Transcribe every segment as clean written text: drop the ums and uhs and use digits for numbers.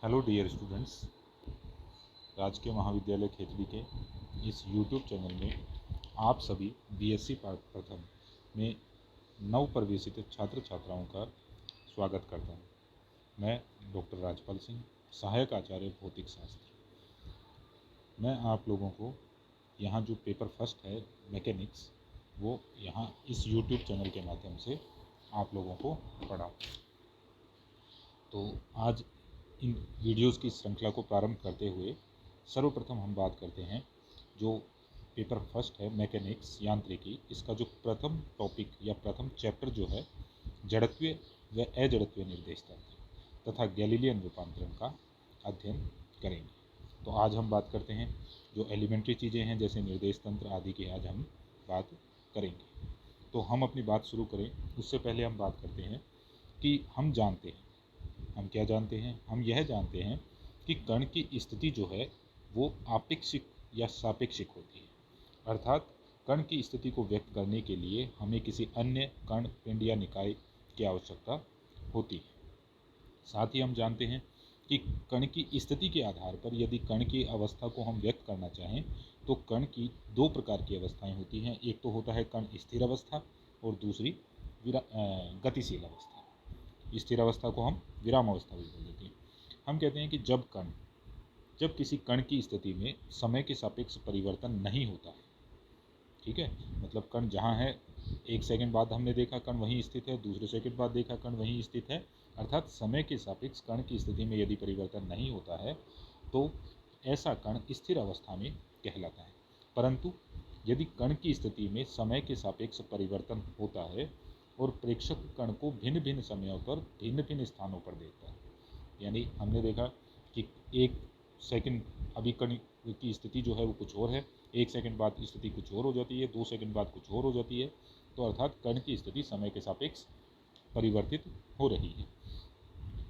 Hello dear students, राजकीय महाविद्यालय खेतड़ी के इस यूट्यूब चैनल में आप सभी बीएससी पार्ट प्रथम में नव प्रवेशित छात्र छात्राओं का स्वागत करता हूं। मैं डॉक्टर राजपाल सिंह, सहायक आचार्य भौतिक शास्त्र। मैं आप लोगों को यहाँ जो पेपर फर्स्ट है मैकेनिक्स, वो यहाँ इस यूट्यूब चैनल के माध्यम से आप लोगों को पढ़ाऊँ। तो आज इन वीडियोस की श्रृंखला को प्रारंभ करते हुए सर्वप्रथम हम बात करते हैं जो पेपर फर्स्ट है मैकेनिक्स यांत्रिकी, इसका जो प्रथम टॉपिक या प्रथम चैप्टर जो है जड़त्वीय व अजड़त्वीय निर्देश तंत्र तथा गैलीलियन रूपांतरण का अध्ययन करेंगे। तो आज हम बात करते हैं जो एलिमेंट्री चीज़ें हैं जैसे निर्देश तंत्र आदि की आज हम बात करेंगे। तो हम अपनी बात शुरू करें उससे पहले हम बात करते हैं कि हम क्या जानते हैं। हम यह जानते हैं कि कण की स्थिति जो है वो आपेक्षिक या सापेक्षिक होती है, अर्थात कण की स्थिति को व्यक्त करने के लिए हमें किसी अन्य कण, पिंड या निकाय की आवश्यकता होती है। साथ ही हम जानते हैं कि कण की स्थिति के आधार पर यदि कण की अवस्था को हम व्यक्त करना चाहें तो कण की दो प्रकार की अवस्थाएं होती हैं। एक तो होता है कण स्थिर अवस्था और दूसरी गतिशील अवस्था। स्थिर अवस्था को हम विराम अवस्था भी बोल देते हैं। हम कहते हैं कि जब किसी कण की स्थिति में समय के सापेक्ष परिवर्तन नहीं होता है, ठीक है, मतलब कण जहाँ है एक सेकंड बाद हमने देखा कण वहीं स्थित है, दूसरे सेकंड बाद देखा कण वहीं स्थित है, अर्थात समय के सापेक्ष कण की स्थिति में यदि परिवर्तन नहीं होता है तो ऐसा कण स्थिर अवस्था में कहलाता है। परंतु यदि कण की स्थिति में समय के सापेक्ष परिवर्तन होता है और प्रेक्षक कण को भिन्न भिन्न समयों पर भिन्न भिन्न स्थानों पर देखता है, यानी हमने देखा कि एक सेकंड अभी कण की स्थिति जो है वो कुछ और है, एक सेकंड बाद स्थिति कुछ और हो जाती है, 2 सेकंड बाद कुछ और हो जाती है, तो अर्थात कण की स्थिति समय के सापेक्ष परिवर्तित हो रही है।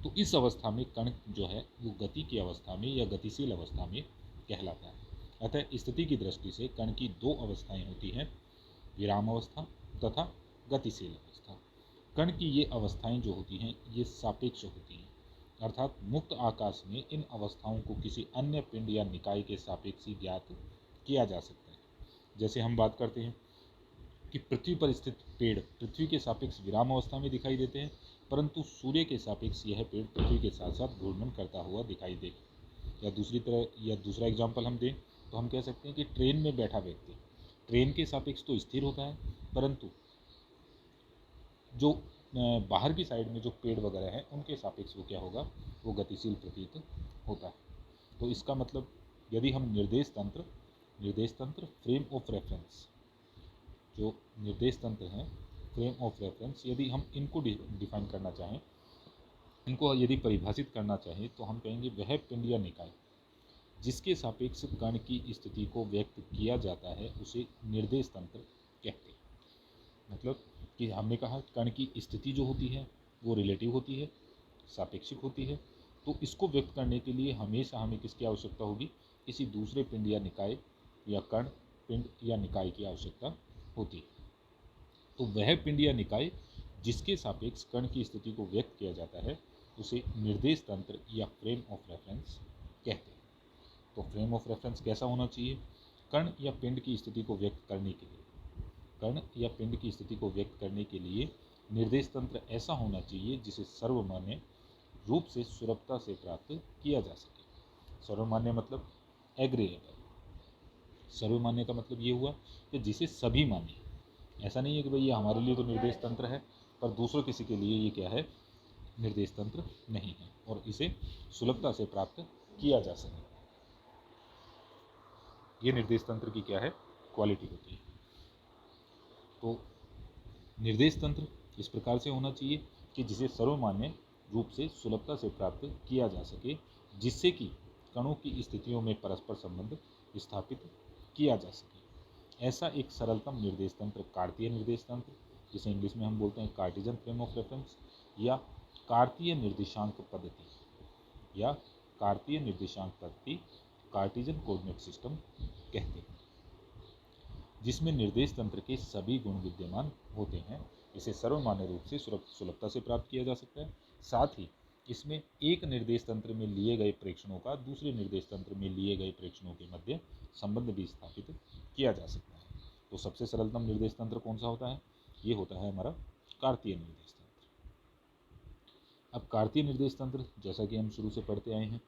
तो इस अवस्था में कण जो है वो गति की अवस्था में या गतिशील अवस्था में कहलाता है। अतः स्थिति की दृष्टि से कण की दो अवस्थाएं होती हैं, विराम अवस्था तथा गतिशील अवस्था। कण की ये अवस्थाएं जो होती हैं ये सापेक्ष होती हैं, अर्थात मुक्त आकाश में इन अवस्थाओं को किसी अन्य पिंड या निकाय के सापेक्ष ही ज्ञात किया जा सकता है। जैसे हम बात करते हैं कि पृथ्वी पर स्थित पेड़ पृथ्वी के सापेक्ष विराम अवस्था में दिखाई देते हैं, परंतु सूर्य के सापेक्ष यह पेड़ पृथ्वी के साथ साथ घूर्णन करता हुआ दिखाई दे। या दूसरा एग्जाम्पल हम दें तो हम कह सकते हैं कि ट्रेन में बैठा व्यक्ति ट्रेन के सापेक्ष तो स्थिर होता है, परंतु जो बाहर की साइड में जो पेड़ वगैरह हैं उनके सापेक्ष वो क्या होगा, वो गतिशील प्रतीत होता है। तो इसका मतलब यदि हम निर्देश तंत्र फ्रेम ऑफ रेफरेंस, जो निर्देश तंत्र हैं फ्रेम ऑफ रेफरेंस, यदि हम इनको डिफाइन करना चाहें, इनको यदि परिभाषित करना चाहें तो हम कहेंगे वह पिंड या निकाय जिसके सापेक्ष कण की स्थिति को व्यक्त किया जाता है उसे निर्देश तंत्र कहते हैं। मतलब कि हमने कहा कण की स्थिति जो होती है वो रिलेटिव होती है, सापेक्षिक होती है, तो इसको व्यक्त करने के लिए हमेशा हमें किसकी आवश्यकता होगी, किसी दूसरे पिंड या निकाय या कण, पिंड या निकाय की आवश्यकता होती है। तो वह पिंड या निकाय जिसके सापेक्ष कण की स्थिति को व्यक्त किया जाता है उसे निर्देश तंत्र या फ्रेम ऑफ रेफरेंस कहते हैं। तो फ्रेम ऑफ रेफरेंस कैसा होना चाहिए, कण या पिंड की स्थिति को व्यक्त करने के लिए निर्देश तंत्र ऐसा होना चाहिए जिसे सर्वमान्य रूप से सुलभता से प्राप्त किया जा सके। सर्वमान्य मतलब एग्रीएबल। सर्वमान्य का मतलब ये हुआ कि जिसे सभी माने। ऐसा नहीं है कि भाई ये हमारे लिए तो निर्देश तंत्र है पर दूसरों किसी के लिए ये क्या है, निर्देश तंत्र नहीं है, और इसे सुलभता से प्राप्त किया जा सके। ये निर्देश तंत्र की क्या है, क्वालिटी होती है। तो निर्देश तंत्र इस प्रकार से होना चाहिए कि जिसे सर्वमान्य रूप से सुलभता से प्राप्त किया जा सके, जिससे कि कणों की स्थितियों में परस्पर संबंध स्थापित किया जा सके। ऐसा एक सरलतम निर्देश तंत्र कार्तीय निर्देश तंत्र, जिसे इंग्लिश में हम बोलते हैं कार्टिजन फ्रेम ऑफ रेफरेंस, या कार्तीय निर्देशांक पद्धति कार्टिजन कोऑर्डिनेट सिस्टम कहते हैं, जिसमें निर्देश तंत्र के सभी गुण विद्यमान होते हैं। इसे सर्वमान्य रूप से सुलभता से प्राप्त किया जा सकता है, साथ ही इसमें एक निर्देश तंत्र में लिए गए प्रेक्षणों का दूसरे निर्देश तंत्र में लिए गए प्रेक्षणों के मध्य संबंध भी स्थापित किया जा सकता है। तो सबसे सरलतम निर्देश तंत्र कौन सा होता है? ये होता है हमारा कार्तीय निर्देश तंत्र। अब कार्तीय निर्देश तंत्र, जैसा कि हम शुरू से पढ़ते आए हैं,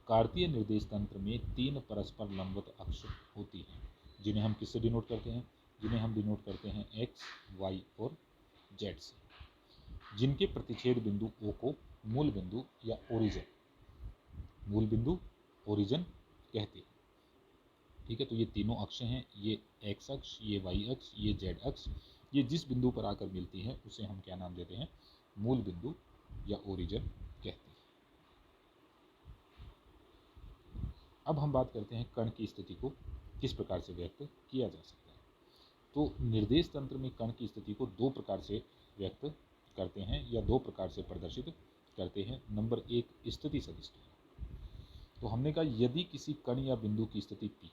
कार्तीय निर्देश तंत्र में 3 परस्पर लंबवत अक्ष होती हैं, जिन्हें हम किससे डिनोट करते हैं? जिन्हें हम डिनोट करते हैं एक्स, वाई और जेड से, जिनके प्रतिच्छेद बिंदु ओ को मूल बिंदु या ओरिजिन कहते हैं। ठीक है, तो ये तीनों अक्ष हैं, ये एक्स अक्ष, ये वाई अक्ष, ये जेड अक्ष, ये जिस बिंदु पर आकर मिलती हैं उसे हम क्या नाम देते हैं? मूल बिंदु या ओरिजिन कहते हैं। अब हम बात करते हैं कण की स्थिति को किस प्रकार से व्यक्त किया जा सकता है। तो निर्देश तंत्र में कण की स्थिति को 2 प्रकार से व्यक्त करते हैं या 2 प्रकार से प्रदर्शित करते हैं। नंबर 1, स्थिति सदिश द्वारा। तो हमने कहा यदि किसी कण या बिंदु की स्थिति P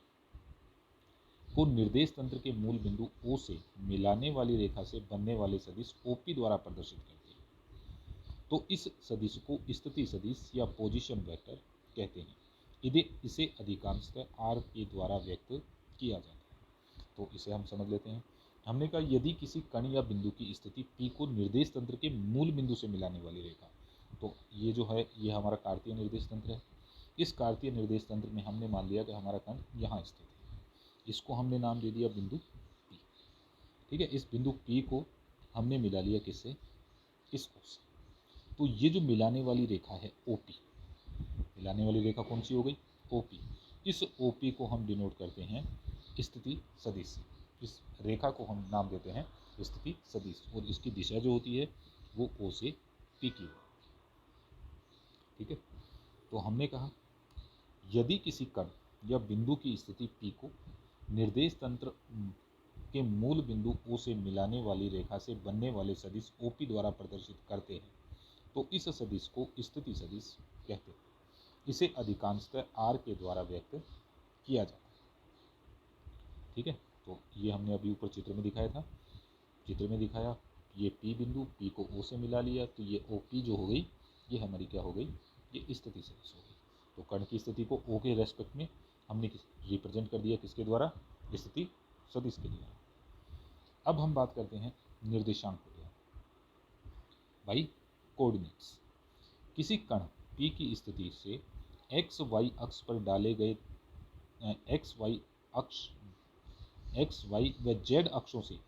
को निर्देश तंत्र के मूल बिंदु O से मिलाने वाली रेखा से बनने वाले सदिश OP द्वारा प्रदर्शित करते हैं, तो इस सदिश को स्थिति सदिश या पोजीशन वेक्टर कहते हैं। इसे अधिकांशतः R के द्वारा व्यक्त किया जाता है। तो इसे हम समझ लेते हैं। हमने कहा यदि किसी कण या बिंदु की स्थिति P को निर्देश तंत्र के मूल बिंदु से मिलाने वाली रेखा, तो ये जो है ये हमारा कार्तीय निर्देश तंत्र है। इस कार्तीय निर्देश तंत्र में हमने मान लिया कि हमारा कण यहाँ स्थित है, इसको हमने नाम दे दिया बिंदु P। ठीक है, इस बिंदु P को हमने मिला लिया किससे? इस O से। तो ये जो मिलाने वाली रेखा है OP, मिलाने वाली रेखा कौन सी हो गई? OP। इस OP को हम डिनोट करते हैं स्थिति सदिश से। इस रेखा को हम नाम देते हैं स्थिति सदिश, और इसकी दिशा जो होती है वो O से P की ओर। ठीक है, तो हमने कहा यदि किसी कण या बिंदु की स्थिति P को निर्देश तंत्र के मूल बिंदु O से मिलाने वाली रेखा से बनने वाले सदिश OP द्वारा प्रदर्शित करते हैं, तो इस सदिश को स्थिति सदिश कहते हैं। इसे अधिकांशतः R के द्वारा व्यक्त किया जाता है। ठीक है, तो ये हमने अभी ऊपर चित्र में दिखाया था। चित्र में दिखाया ये P बिंदु, P को O से मिला लिया, तो ये OP जो हो गई ये हमारी क्या हो गई? ये स्थिति सदिश हो गई। तो कण की स्थिति को O के रेस्पेक्ट में हमने रिप्रेजेंट कर दिया किसके द्वारा? स्थिति सदिश के द्वारा। अब हम बात करते हैं निर्देशांक को द्वारा, बाई कोऑर्डिनेट्स। किसी कण P की स्थिति से एक्स वाई अक्ष पर डाले गए एक्स वाई व जेड अक्षों से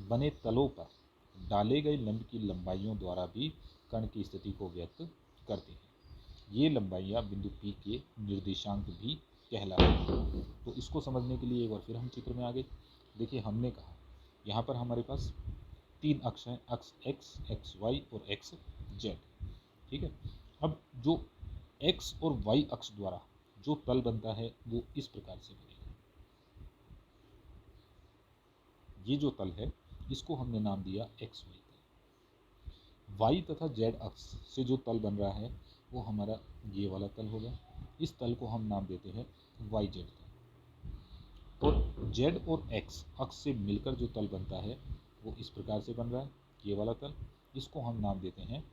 बने तलों पर डाले गए लंब की लंबाइयों द्वारा भी कण की स्थिति को व्यक्त करते हैं। ये लंबाइयाँ बिंदु P के निर्देशांक भी कहलाते हैं। तो इसको समझने के लिए एक बार फिर हम चित्र में आ गए। देखिए, हमने कहा यहाँ पर हमारे पास 3 अक्ष हैं, अक्ष एक्स, एक्स वाई और एक्स जेड। ठीक है, अब जो एक्स और वाई अक्ष द्वारा जो तल बनता है वो इस प्रकार से बनेगा। ये जो तल है इसको हमने नाम दिया एक्स वाई तल। वाई तथा जेड अक्ष से जो तल बन रहा है वो हमारा ये वाला तल होगा। इस तल को हम नाम देते हैं वाई जेड तल। और जेड और एक्स अक्ष से मिलकर जो तल बनता है वो इस प्रकार से बन रहा है, ये वाला तल। इसको हम नाम देते हैं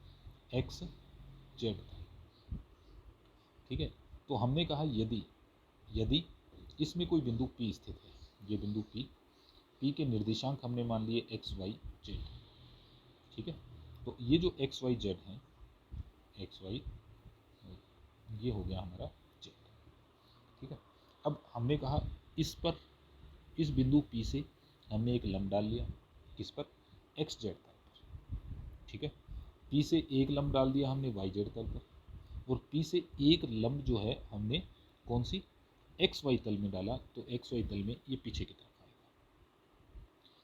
एक्स जेड तल। ठीक है, तो हमने कहा यदि इसमें कोई बिंदु P स्थित है, ये बिंदु P के निर्देशांक हमने मान लिए एक्स वाई जेड। ठीक है, तो ये जो एक्स वाई जेड है, एक्स वाई ये हो गया हमारा जेड। ठीक है, अब हमने कहा इस बिंदु P से हमने एक लंब डाल लिया, किस पर? एक्स जेड तल पर। ठीक है, P से एक लंब डाल दिया हमने वाई जेड तल पर, और P से एक लंब जो है हमने कौन सी? एक्स वाई तल में डाला, तो एक्स वाई तल में ये पीछे की तरफ आएगा।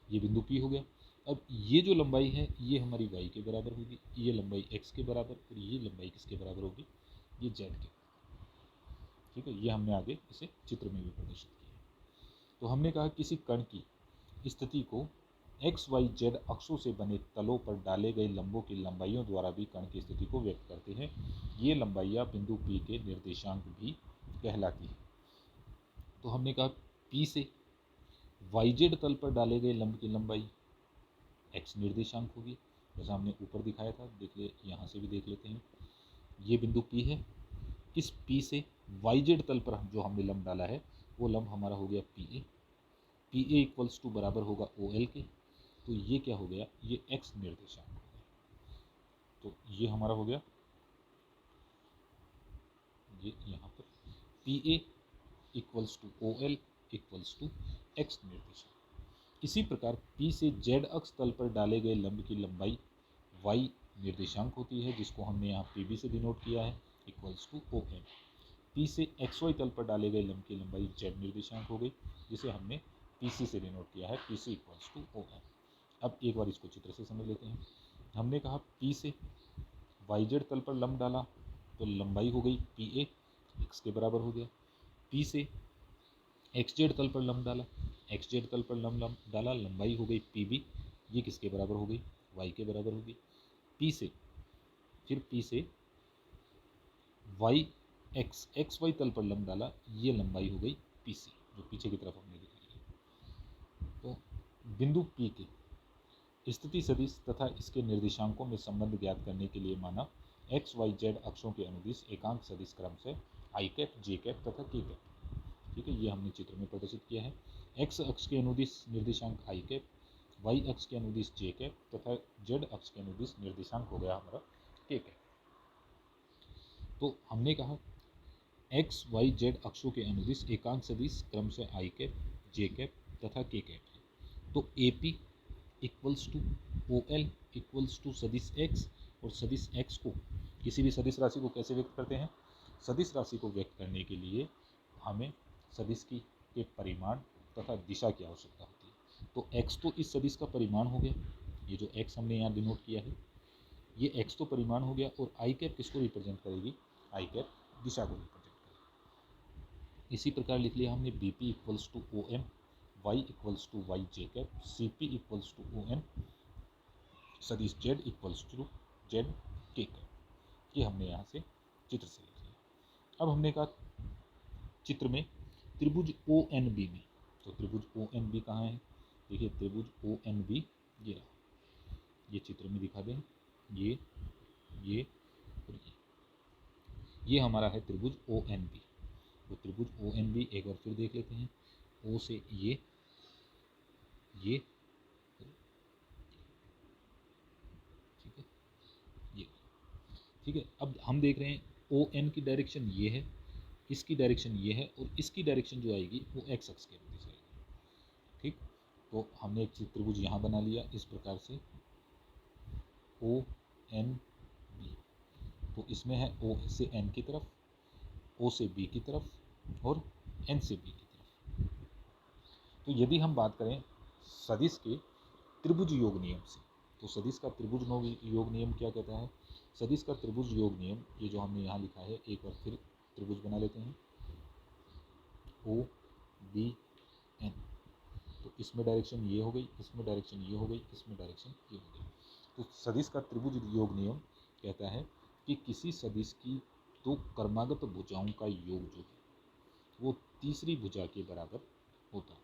ये बिंदु P हो गया। अब ये जो लंबाई है ये हमारी y के बराबर होगी, ये लंबाई x के बराबर, और ये लंबाई किसके बराबर होगी? ये z के। ठीक है, ये हमने आगे इसे चित्र में भी प्रदर्शित किया। तो हमने कहा किसी कण की स्थिति को एक्स वाई जेड अक्षों से बने तलों पर डाले गए लंबों की लंबाइयों द्वारा भी कण की स्थिति को व्यक्त करते हैं। ये लंबाइयाँ बिंदु P के निर्देशांक भी कहलाती है। तो हमने कहा P से वाई जेड तल पर डाले गए लंब की लंबाई x निर्देशांक होगी, जैसा हमने ऊपर दिखाया था। देख ले, यहाँ से भी देख लेते हैं। ये बिंदु P है। इस P से YZ तल पर जो हमने लंब डाला है वो लंब हमारा हो गया PA। PA इक्वल्स टू बराबर होगा OL के। तो ये क्या हो गया, ये x निर्देशांक हो गया। तो ये हमारा हो गया, ये यहाँ पर PA equals to OL equals to x निर्देशांक। इसी प्रकार P से Z अक्ष तल पर डाले गए लंब की लंबाई y निर्देशांक होती है, जिसको हमने यहाँ PB से डिनोट किया है, इक्वल्स टू OM। P से XY तल पर डाले गए लंब की लंबाई Z निर्देशांक हो गई, जिसे हमने PC से डिनोट किया है, PC इक्वल्स टू OM। अब एक बार इसको चित्र से समझ लेते हैं। हमने कहा P से YZ तल पर लंब डाला तो लंबाई हो गई PA, x के बराबर हो गया। P से XZ तल पर लंब डाला, XZ तल पर लंब डाला, लंबाई हो गई PB, ये किसके बराबर हो गई, y के बराबर होगी। P से XY तल पर लंब डाला, ये लंबाई हो गई PC, जो पीछे की तरफ हमने दिखाई है। तो बिंदु P के स्थिति सदिश तथा इसके निर्देशांकों में संबंध ज्ञात करने के लिए माना x, y, z अक्षों के अनुदिश एकांक सदिश क्रम से i कैप, j कैप तथा k कैप। ठीक है, ये हमने चित्र में प्रदर्शित किया है। x अक्ष के अनुदिश निर्देशांक i कैप, y अक्ष के अनुदिश j कैप तथा z अक्ष के अनुदिश निर्देशांक हो गया हमारा k कैप। तो हमने कहा x, y, z अक्षों के अनुदिश एकांक सदिश क्रम से i कैप, j कैप तथा k कैप है। तो AP equals to OL equals to सदिश x, और सदिश x को किसी भी सदिश राशि को कैसे व्यक्त करते हैं, सदिश राशि को व्यक्त करने के लिए हमें सदिश की के परिमाण तथा दिशा की आवश्यकता होती है। तो x तो इस सदिश का परिमाण हो गया, ये जो x हमने यहाँ डिनोट किया है, ये x तो परिमाण हो गया, और i कैप किसको रिप्रेजेंट करेगी, i कैप दिशा को रिप्रेजेंट करेगी। इसी प्रकार लिख लिया हमने BP equals to OM, y equals to Y J cap, CP equals to ON, सदिश Z equals to Z K cap. ये हमने यहाँ से चित्र से लिख लिया। अब हमने कहा चित्र में त्रिभुज ONB में, तो त्रिभुज ONB कहाँ है, देखिए त्रिभुज ONB ये रहा, ये चित्र में दिखा दें, ये और ये हमारा है त्रिभुज ONB। तो त्रिभुज ONB एक बार फिर देख लेते हैं, O से ये ठीक है, ये ठीक है। अब हम देख रहे हैं ON की डायरेक्शन ये है, इसकी डायरेक्शन ये है, और इसकी डायरेक्शन जो आएगी वो x अक्ष के अनुदिश आएगी। ठीक, तो हमने एक त्रिभुज यहाँ बना लिया इस प्रकार से ONB। तो इसमें है O से N की तरफ, O से B की तरफ और N से B की तरफ। तो यदि हम बात करें सदिश के त्रिभुज योग नियम से, तो सदिश का त्रिभुज योग नियम क्या कहता है, सदिश का त्रिभुज योग नियम, ये जो हमने यहाँ लिखा है, एक बार फिर त्रिभुज बना लेते हैं OBN। तो इसमें डायरेक्शन ये हो गई, इसमें डायरेक्शन ये हो गई, इसमें डायरेक्शन ये हो गई। तो सदिश का त्रिभुज योग नियम कहता है कि किसी सदिश की दो क्रमागत भुजाओं का योग जो है वो तीसरी भुजा के बराबर होता है।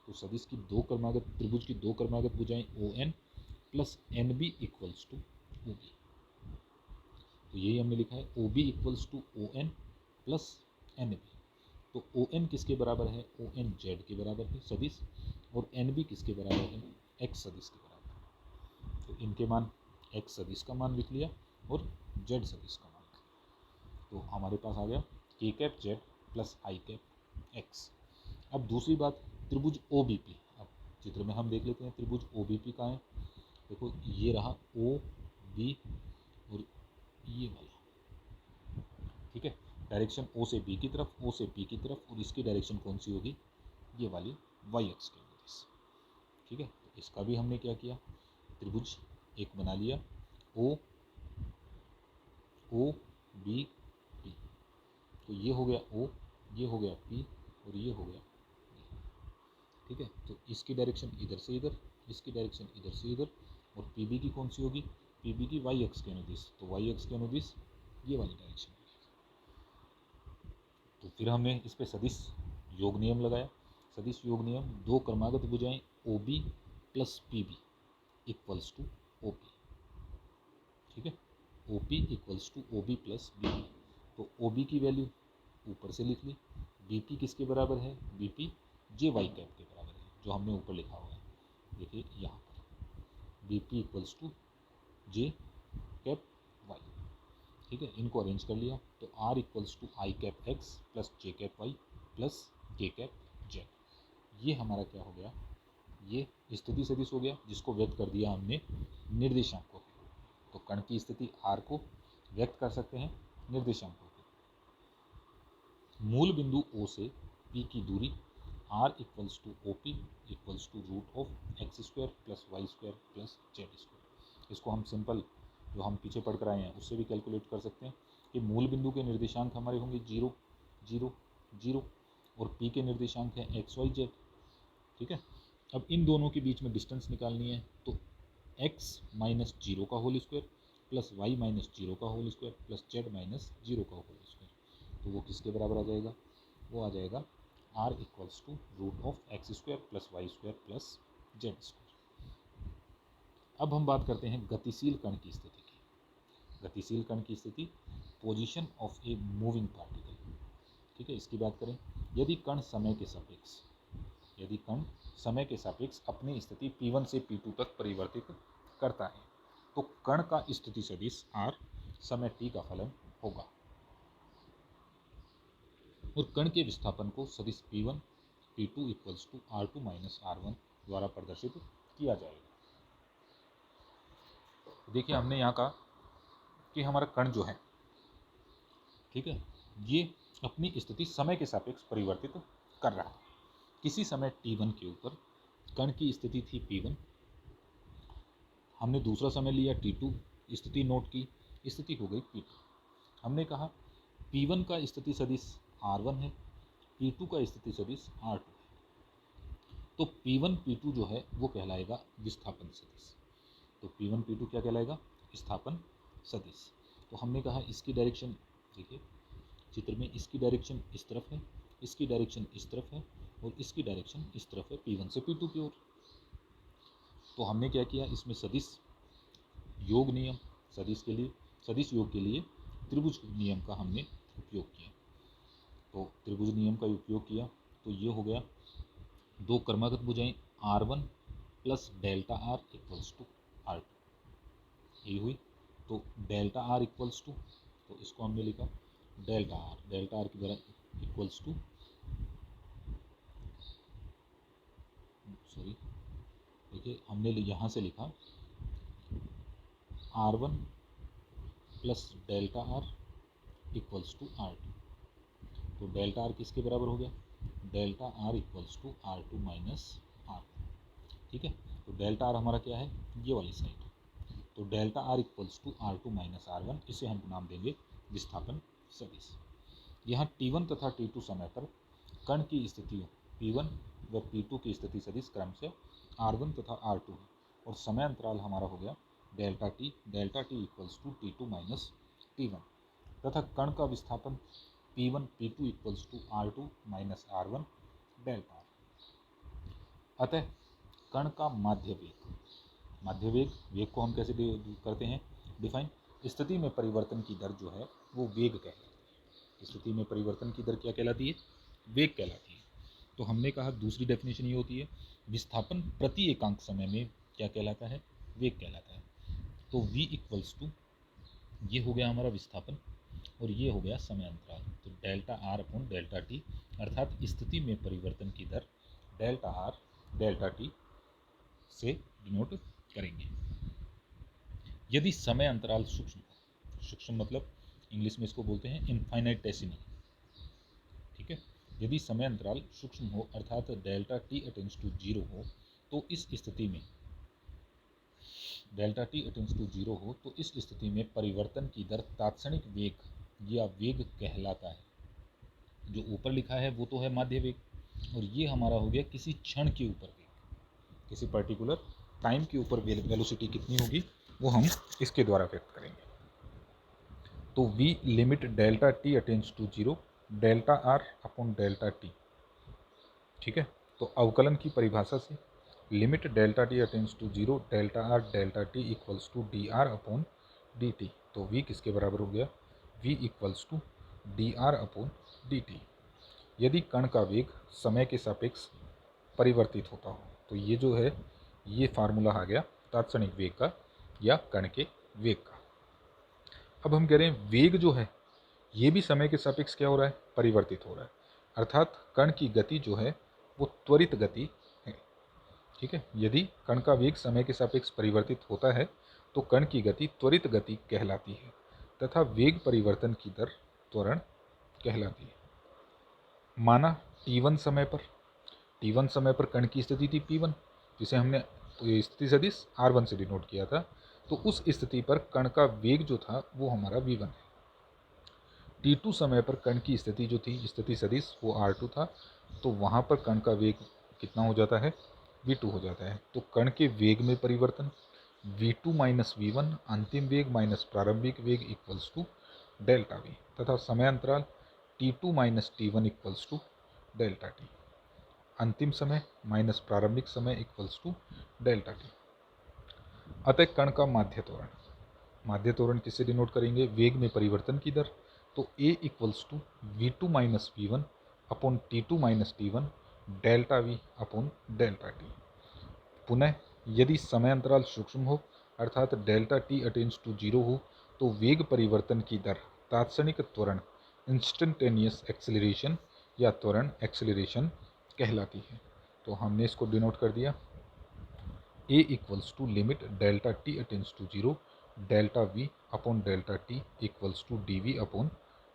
तो सदिश की दो क्रमागत, त्रिभुज की दो क्रमागत भुजाएं ON plus NB equals to OB। तो यही हमने लिखा है OB equals to ON plus NB। तो ON किसके बराबर है, ON Z के बराबर है सदिश, और NB किसके बराबर है, X सदिश के बराबर है। तो इनके मान X सदिश का मान लिख लिया और Z सदिश का मान लिख लिया। तो हमारे पास आ गया K cap Z plus I cap X। अब दूसरी बात त्रिभुज OBP। अब चित्र में हम देख लेते हैं त्रिभुज OBP कहाँ है, देखो ये रहा OB और ये वाला, ठीक है, डायरेक्शन O से B की तरफ, O से P की तरफ, और इसकी डायरेक्शन कौन सी होगी, ये वाली y अक्ष के अनुदिश। ठीक है, तो इसका भी हमने क्या किया, त्रिभुज एक बना लिया OBP। तो ये हो गया O, ये हो गया P और ये हो गया B। ठीक है, तो इसकी डायरेक्शन इधर से इधर, इसकी डायरेक्शन इधर से इधर, और PB की कौन सी होगी, PB की y अक्ष के अनुदिश। तो y अक्ष के अनुदिश ये वाली डायरेक्शन। तो फिर हमने इस पे सदिश योग नियम लगाया। सदिश योग नियम, दो क्रमागत भुजाएं OB plus PB equals to OP। ठीक है, O P equals to O B plus B P. तो ओ बी की वैल्यू ऊपर से लिख ली, बी पी किसके बराबर है, B P J Y cap के बराबर है, जो हमने ऊपर लिखा हुआ है, देखिए यहाँ पर B P equals to J cap Y. ठीक है, इनको अरेंज कर लिया तो R equals to I cap X plus J cap Y plus K cap Z. ये हमारा क्या हो गया, ये स्थिति सदिश हो गया, जिसको व्यक्त कर दिया हमने निर्देशांकों के। तो कण की स्थिति आर को व्यक्त कर सकते हैं निर्देशांकों के। मूल बिंदु ओ से पी की दूरी R equals to O P equals to root of X square plus Y square plus Z square. इसको हम सिंपल जो हम पीछे पढ़ कर आए हैं उससे भी कैलकुलेट कर सकते हैं कि मूल बिंदु के निर्देशांक हमारे होंगे 0 0 0 और पी के निर्देशांक हैं एक्स वाई जेड। ठीक है, अब इन दोनों के बीच में डिस्टेंस निकालनी है, तो x माइनस 0 का whole square plus Y minus 0 का whole square plus Z minus 0 का होल स्क्वायर, तो वो किसके बराबर आ जाएगा, वो आ जाएगा r equals to root of X square plus Y square plus Z square. अब हम बात करते हैं गतिशील कण की स्थिति की। गतिशील कण की स्थिति position of a moving particle. ठीक है, इसकी बात करें, यदि कण समय के सापेक्ष अपनी स्थिति P1 से P2 तक परिवर्तित करता है, तो कण का स्थिति सदिश r समय t का फलन होगा और कण के विस्थापन को सदिश P1 P2 equals to R2 minus R1 द्वारा प्रदर्शित किया जाएगा। देखिए, हमने यहाँ कहा कि हमारा कण जो है, ठीक है, ये अपनी स्थिति समय के सापेक्ष परिवर्तित कर रहा है। किसी समय t1 के ऊपर कण की स्थिति थी P1, हमने दूसरा समय लिया t2, स्थिति नोट की, स्थिति हो गई P2। हमने कहा P1 का स्थिति सदिश R1 है, P2 का स्थिति सदिश R2 है, तो P1 P2 जो है वो कहलाएगा विस्थापन सदिश। तो P1 P2 क्या कहलाएगा, विस्थापन सदिश। तो हमने कहा इसकी डायरेक्शन, देखिए चित्र में इसकी डायरेक्शन इस तरफ है, इसकी डायरेक्शन इस तरफ है और इसकी डायरेक्शन इस तरफ है P1 से P2 की ओर। तो हमने क्या किया, इसमें सदिश योग नियम, सदिश योग के लिए त्रिभुज नियम का हमने उपयोग किया। तो त्रिभुज नियम का उपयोग किया तो ये हो गया, दो क्रमागत भुजाएं R1 plus delta R equals to R2, ये हुई। तो डेल्टा आर इक्वल्स टू, तो इसको हमने लिखा डेल्टा आर की बराबर इक्वल्स टू, सॉरी देखिए हमने यहाँ से लिखा R1 plus delta R equals to R2। तो डेल्टा आर किसके बराबर हो गया, delta R equals to R2 minus R। ठीक है, तो डेल्टा आर हमारा क्या है, ये वाली साइड, तो delta R equals to R2 minus R1, इसे हम नाम देंगे विस्थापन सदिश। यहाँ T1 तथा T2 समय पर कण की स्थितियों P1 व P2 की स्थिति सदिश क्रम से R1 तथा R2 है और समय अंतराल हमारा हो गया delta T equals to T2 minus T1 तथा कण का विस्थापन P1 P2 equals to R2 minus R1 delta R. अतः कण का माध्य वेग को हम कैसे करते हैं डिफाइन, स्थिति में परिवर्तन की दर जो है वो वेग कहलाती है। स्थिति में परिवर्तन की दर क्या कहलाती है, वेग कहलाती है। तो हमने कहा दूसरी डेफिनेशन ये होती है, विस्थापन प्रति एकांक समय में क्या कहलाता है, वेग कहलाता है। तो v इक्वल्स टू, ये हो गया हमारा विस्थापन और ये हो गया समय अंतराल, तो delta R upon delta T, अर्थात स्थिति में परिवर्तन की दर डेल्टा आर डेल्टा टी से डिनोट करेंगे। यदि समय अंतराल सूक्ष्म मतलब इंग्लिश में इसको बोलते हैं इनफाइनाइटेसिमल। ठीक है, यदि समय अंतराल सूक्ष्म हो अर्थात डेल्टा टी अटेंड्स टू 0 हो, तो इस स्थिति में डेल्टा टी अटेंड्स टू 0 हो तो इस स्थिति में परिवर्तन की दर तात्क्षणिक वेग या वेग कहलाता है। जो ऊपर लिखा है वो तो है माध्य वेग, और ये हमारा हो गया किसी क्षण के ऊपर वेग, किसी पर्टिकुलर टाइम के ऊपर वेलोसिटी कितनी होगी वो हम इसके द्वारा व्यक्त करेंगे। तो v limit delta T attends to 0 delta R upon delta T. ठीक है, तो अवकलन की परिभाषा से limit delta T attends to 0 delta R T equals to D R upon D T. तो v किसके बराबर हो गया, v equals to D R upon D T. यदि कण का वेग समय के सापेक्ष परिवर्तित होता हो, तो ये जो है ये फार्मूला आ गया तात्क्षणिक वेग का या कण के वेग का। अब हम कह रहे हैं वेग जो है ये भी समय के सापेक्ष क्या हो रहा है, परिवर्तित हो रहा है, अर्थात कण की गति जो है वो त्वरित गति है। ठीक है, यदि कण का वेग समय के सापेक्ष परिवर्तित होता है तो कण की गति त्वरित गति कहलाती है तथा वेग परिवर्तन की दर त्वरण कहलाती है। माना t1 समय पर कण की स्थिति थी p1, जिसे हमने स्थिति सदिश r1 से डिनोट किया था, तो उस स्थिति पर कण का वेग जो था वो हमारा v1 है। t2 समय पर कण की स्थिति जो थी स्थिति सदिश वो r2 था, तो वहाँ पर कण का वेग कितना हो जाता है, v2 हो जाता है। तो कण के वेग में परिवर्तन v2 माइनस v1 अंतिम वेग माइनस प्रारंभिक वेग इक्वल्स टू डेल्टा v, तथा समय अंतराल t2 minus t1 equals to delta t, अंतिम समय माइनस प्रारंभिक समय इक्वल्स टू डेल्टा t। अतः कण का माध्य त्वरण किससे डिनोट करेंगे, वेग में परिवर्तन की दर, तो a equals to v2 minus v1 upon t2 minus t1 delta v upon delta t। पुनः यदि समय अंतराल सूक्ष्म हो अर्थात डेल्टा t अटेंड्स टू 0 हो, तो वेग परिवर्तन की दर तात्क्षणिक त्वरण इंस्टेंटेनियस एक्सेलरेशन या त्वरण एक्सेलरेशन कहलाती है। तो हमने इसको डिनोट कर दिया, a equals to limit delta t attends to 0 delta v upon delta t equals to D V upon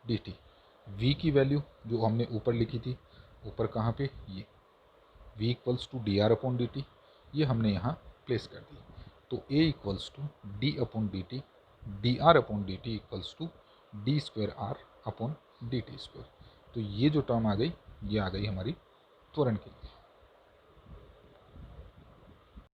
D T. v की वैल्यू जो हमने ऊपर लिखी थी, ऊपर कहाँ पे, ये v equals to D R upon D T, ये हमने यहाँ प्लेस कर दी। तो a equals to D upon D T, D R upon D T equals to D square R upon D T square. तो ये जो टर्म आ गई ये आ गई हमारी त्वरण के लिए।